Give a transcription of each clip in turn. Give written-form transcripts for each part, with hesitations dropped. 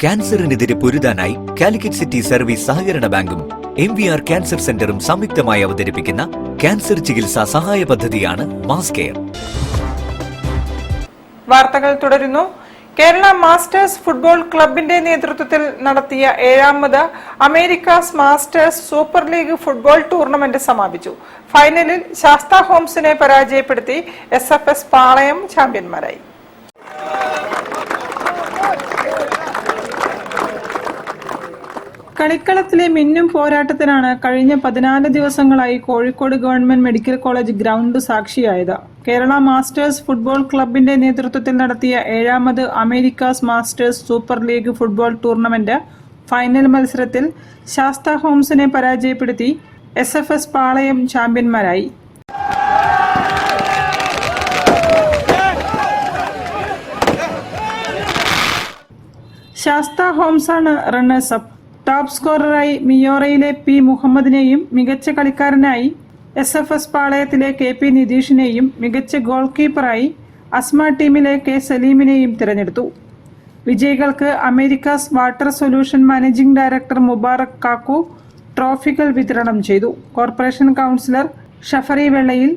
ക്യാൻസറിനെതിരെ പൊരുതാനായി Calicut city service സഹകരണ ബാങ്കും MVR cancer സെന്ററും സംയുക്തമായി അവതരിപ്പിക്കുന്ന ക്യാൻസർ ചികിത്സാ സഹായ പദ്ധതിയാണ് മാസ് കെയർ. വാർത്തകൾ തുടരുന്നു. കേരള മാസ്റ്റേഴ്സ് ഫുട്ബോൾ ക്ലബിന്റെ നേതൃത്വത്തിൽ നടത്തിയ 7ാമത് Americas masters super league football tournament സമാപിച്ചു. ഫൈനലിൽ ശാസ്ത ഹോംസിനെ പരാജയപ്പെടുത്തി SFS പാളയം ചാമ്പ്യന്മാരായി. കളിക്കളത്തിലെ മിന്നും പോരാട്ടത്തിനാണ് കഴിഞ്ഞ 14 ദിവസങ്ങളായി Kozhikode government medical college ground സാക്ഷിയായത്. കേരള മാസ്റ്റേഴ്സ് ഫുട്ബോൾ ക്ലബിന്റെ നേതൃത്വത്തിൽ നടത്തിയ 7ാമത് Americas masters super league football tournament final മത്സരത്തിൽ ശാസ്ത ഹോംസിനെ പരാജയപ്പെടുത്തി SFS പാളയം ചാമ്പ്യന്മാരായി. ശാസ്ത ഹോംസാണ് റണ്ണേഴ്സ് അപ്പ്. ടോപ്പ് സ്കോററായി മിയോറയിലെ P മുഹമ്മദിനെയും മികച്ച കളിക്കാരനായി SFS പാളയത്തിലെ KP നിതീഷിനെയും മികച്ച ഗോൾ കീപ്പറായി അസ്മ ടീമിലെ K സലീമിനെയും തിരഞ്ഞെടുത്തു. വിജയികൾക്ക് Americas water solution managing director Mubarak Kakku ട്രോഫികൾ വിതരണം ചെയ്തു. Corporation councillor Shafari Vellayil,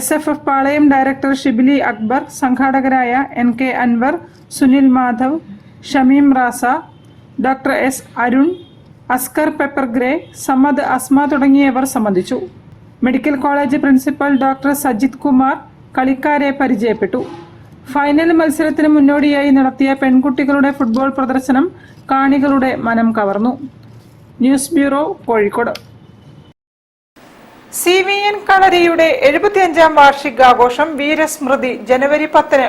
SFF Palayam director Shibili Akbar, സംഘാടകരായ NK Anwar, Sunil Madhav, Shameem Raza, doctor S Arun, Askar pepper grey, Samad Asma തുടങ്ങിയവർ സംബന്ധിച്ചു. Medical college principal doctor Sajith Kumar കളിക്കാരെ പരിചയപ്പെട്ടു. ഫൈനൽ മത്സരത്തിന് മുന്നോടിയായി നടത്തിയ പെൺകുട്ടികളുടെ ഫുട്ബോൾ പ്രദർശനം കാണികളുടെ മനം കവർന്നു. News bureau, Kozhikode. CVN കളരിയുടെ 75ാം വാർഷികാഘോഷം വീരസ്മൃതി ജനുവരി 10